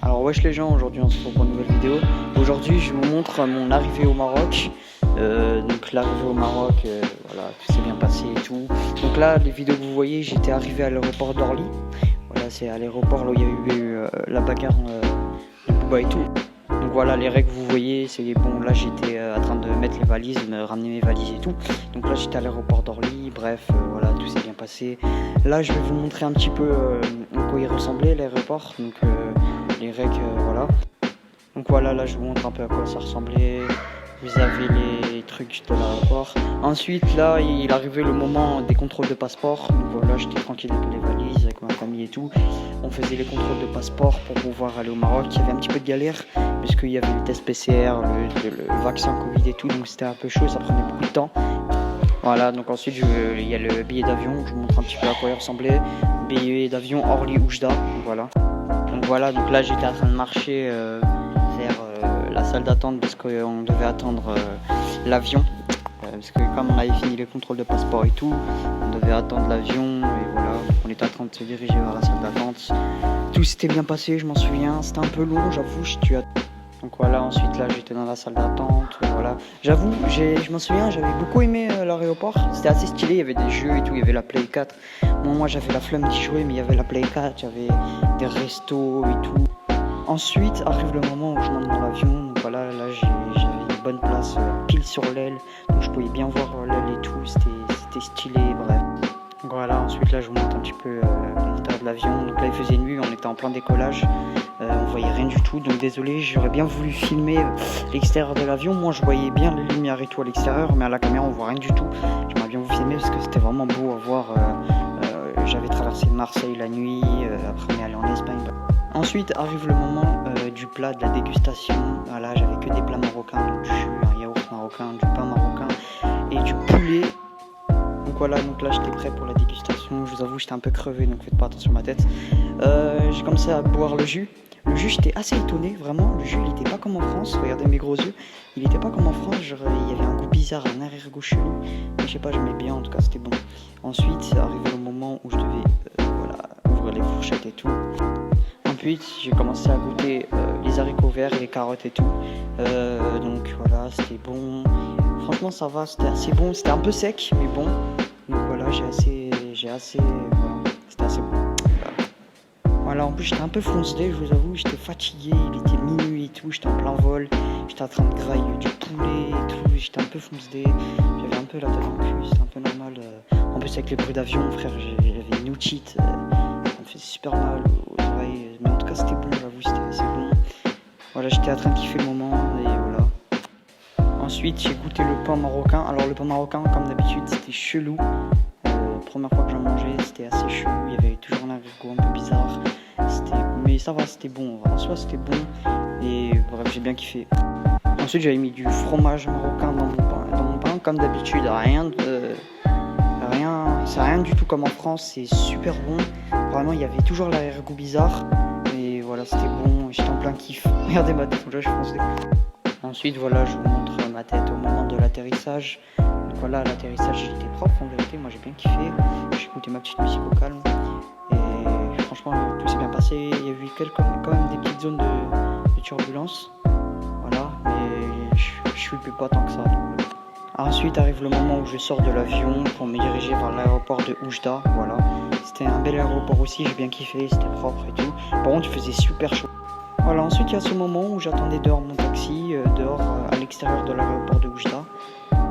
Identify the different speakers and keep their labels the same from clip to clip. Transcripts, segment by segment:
Speaker 1: Alors wesh les gens, aujourd'hui on se retrouve pour une nouvelle vidéo. Aujourd'hui je vous montre mon arrivée au Maroc. Donc l'arrivée au Maroc, voilà, tout s'est bien passé et tout. Donc là les vidéos que vous voyez, j'étais arrivé à l'aéroport d'Orly. Voilà, c'est à l'aéroport là où il y a eu la bagarre de Booba et tout. Donc voilà, les règles que vous voyez, c'est bon. Là j'étais en train de mettre les valises, me ramener mes valises et tout. Donc là j'étais à l'aéroport d'Orly, bref, voilà, tout s'est bien passé. Là je vais vous montrer un petit peu à quoi il ressemblait l'aéroport. Donc les règles, voilà. Donc voilà, là je vous montre un peu à quoi ça ressemblait. Vous avez les trucs de l'aéroport. Ensuite, là, il arrivait le moment des contrôles de passeport. Donc voilà, j'étais tranquille avec les valises, avec ma famille et tout. On faisait les contrôles de passeport pour pouvoir aller au Maroc. Il y avait un petit peu de galère, puisqu'il y avait le test PCR, le vaccin Covid et tout. Donc c'était un peu chaud, ça prenait beaucoup de temps. Voilà, donc ensuite, il y a le billet d'avion. Je vous montre un petit peu à quoi il ressemblait. Billet d'avion Orly-Oujda, voilà. Donc voilà, donc là, j'étais en train de marcher vers la salle d'attente parce qu'on devait attendre l'avion. Parce que comme on avait fini les contrôles de passeport et tout, on devait attendre l'avion et voilà, on était en train de se diriger vers la salle d'attente. Tout s'était bien passé, je m'en souviens, c'était un peu long, j'avoue, donc voilà, ensuite là j'étais dans la salle d'attente, voilà. J'avoue, je m'en souviens, j'avais beaucoup aimé l'aéroport, c'était assez stylé, il y avait des jeux et tout, il y avait la Play 4. Moi j'avais la flemme d'y jouer, mais il y avait la Play 4, il y avait des restos et tout. Ensuite arrive le moment où je monte dans l'avion, donc voilà, là j'avais une bonne place pile sur l'aile, donc je pouvais bien voir l'aile et tout, c'était stylé, bref. Donc voilà, ensuite là je vous montre un petit peu l'intérieur de l'avion, donc là il faisait nuit, on était en plein décollage, on voyait rien du tout, donc désolé, j'aurais bien voulu filmer l'extérieur de l'avion, moi je voyais bien les lumières et tout à l'extérieur, mais à la caméra on voit rien du tout, j'aimerais bien vous filmer parce que c'était vraiment beau à voir, j'avais traversé Marseille la nuit, après on est allé en Espagne. Ensuite arrive le moment du plat, de la dégustation. Voilà, j'avais que des plats marocains, donc du jus, un yaourt marocain, du pain marocain et du poulet. Donc voilà, donc là j'étais prêt pour la dégustation. Je vous avoue, j'étais un peu crevé, donc faites pas attention à ma tête. J'ai commencé à boire le jus. Le jus, j'étais assez étonné, vraiment. Le jus, il était pas comme en France. Regardez mes gros yeux. Il était pas comme en France. Genre, il y avait un goût bizarre, un arrière-goût chelou. Mais je sais pas, j'aimais bien. En tout cas, c'était bon. Ensuite, arrivé le moment où je devais, ouvrir les fourchettes et tout. Ensuite, j'ai commencé à goûter les haricots verts et les carottes et tout. Donc voilà, c'était bon. Franchement, ça va, c'était assez bon. C'était un peu sec, mais bon. Donc voilà, voilà, c'était assez bon. Voilà, en plus j'étais un peu foncé, je vous avoue, j'étais fatigué, il était minuit et tout, j'étais en plein vol, j'étais en train de grailler du poulet et tout, j'étais un peu foncé, j'avais un peu la tête en cul, c'était un peu normal. En plus avec les bruits d'avion, frère, j'avais une otite, ça me faisait super mal aux oreilles, mais en tout cas c'était bon, j'avoue, c'était assez bon. Voilà, j'étais en train de kiffer le moment et voilà. Ensuite j'ai goûté le pain marocain, alors le pain marocain comme d'habitude c'était chelou. Première fois que j'en mangeais, c'était assez chelou, il y avait toujours un arrière-goût un peu bizarre, mais ça va, c'était bon, en soi c'était bon, et bref, j'ai bien kiffé. Ensuite j'avais mis du fromage marocain dans mon pain comme d'habitude, c'est rien du tout comme en France, c'est super bon, vraiment il y avait toujours l'arrière-goût bizarre, mais voilà, c'était bon, j'étais en plein kiff, regardez ma tête, là je suis foncé. Ensuite voilà, je vous montre ma tête au moment de l'atterrissage. Donc voilà, l'atterrissage il était propre en vérité, moi j'ai bien kiffé. J'ai écouté ma petite musique au calme. Et franchement tout s'est bien passé. Il y a eu quand même des petites zones de turbulence. Voilà, mais je suis plus pas tant que ça. Ensuite arrive le moment où je sors de l'avion pour me diriger vers l'aéroport de Oujda. Voilà, c'était un bel aéroport aussi, j'ai bien kiffé, c'était propre et tout. Par contre il faisait super chaud. Voilà, ensuite il y a ce moment où j'attendais dehors mon taxi, à l'extérieur de l'aéroport de Oujda.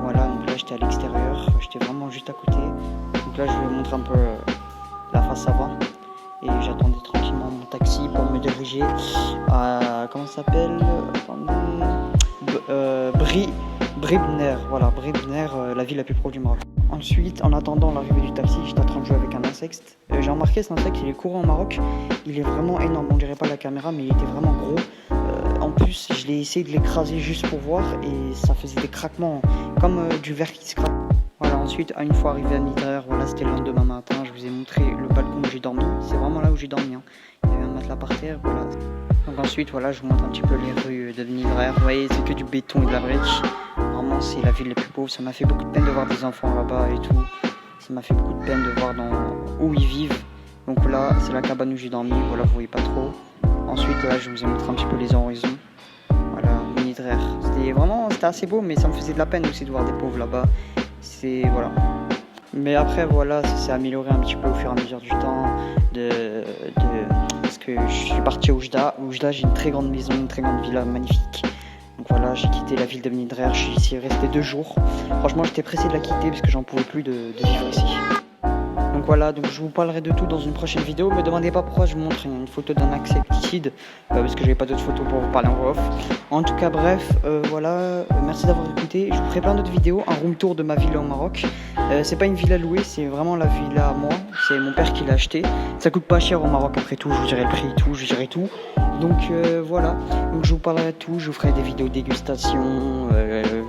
Speaker 1: Voilà, donc là j'étais à l'extérieur, j'étais vraiment juste à côté. Donc là je vais vous montrer un peu la face avant. Et j'attendais tranquillement mon taxi pour me diriger à, comment ça s'appelle, Brebner, voilà, Brebner, la ville la plus proche du Maroc. Ensuite, en attendant l'arrivée du taxi, j'étais en train de jouer avec un insecte. J'ai remarqué cet insecte, il est courant au Maroc, il est vraiment énorme, on dirait pas la caméra, mais il était vraiment gros. En plus, je l'ai essayé de l'écraser juste pour voir et ça faisait des craquements, comme du verre qui se craque. Voilà, ensuite, une fois arrivé à l'intérieur, voilà, c'était le lendemain matin, je vous ai montré le balcon où j'ai dormi. C'est vraiment là où j'ai dormi, hein. Il y avait un matelas par terre, voilà. Donc ensuite, voilà, je vous montre un petit peu les rues de Niver. Vous voyez, c'est que du béton et de la brique. Vraiment, c'est la ville la plus pauvre. Ça m'a fait beaucoup de peine de voir des enfants là-bas et tout. Ça m'a fait beaucoup de peine de voir où ils vivent. Donc là, c'est la cabane où j'ai dormi. Voilà, vous voyez pas trop. Ensuite, Donc là, je vous ai montré un petit peu les horizons. Voilà, Mini-Drer. C'était assez beau, mais ça me faisait de la peine aussi de voir des pauvres là-bas. Voilà. Mais après, voilà, ça s'est amélioré un petit peu au fur et à mesure du temps. Parce que je suis parti au Oujda. Au Oujda, j'ai une très grande maison, une très grande villa magnifique. Donc voilà, j'ai quitté la ville de Mini-Drer. Je suis ici resté 2 jours. Franchement, j'étais pressé de la quitter parce que j'en pouvais plus de vivre ici. Donc voilà, donc je vous parlerai de tout dans une prochaine vidéo. Me demandez pas pourquoi je vous montre une photo d'un insecticide, parce que j'avais pas d'autres photos pour vous parler en voix off. En tout cas, bref, voilà, merci d'avoir écouté. Je vous ferai plein d'autres vidéos, un room tour de ma villa au Maroc. C'est pas une villa louée, c'est vraiment la villa à moi. C'est mon père qui l'a acheté. Ça coûte pas cher au Maroc après tout, je vous dirai le prix et tout, je vous dirai tout. Donc voilà, donc je vous parlerai de tout, je vous ferai des vidéos dégustation,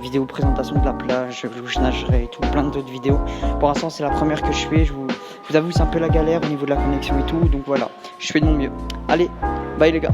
Speaker 1: vidéos présentation de la plage, où je nagerai et tout, plein d'autres vidéos. Pour l'instant c'est la première que je fais, je vous avoue c'est un peu la galère au niveau de la connexion et tout, donc voilà, je fais de mon mieux. Allez, bye les gars.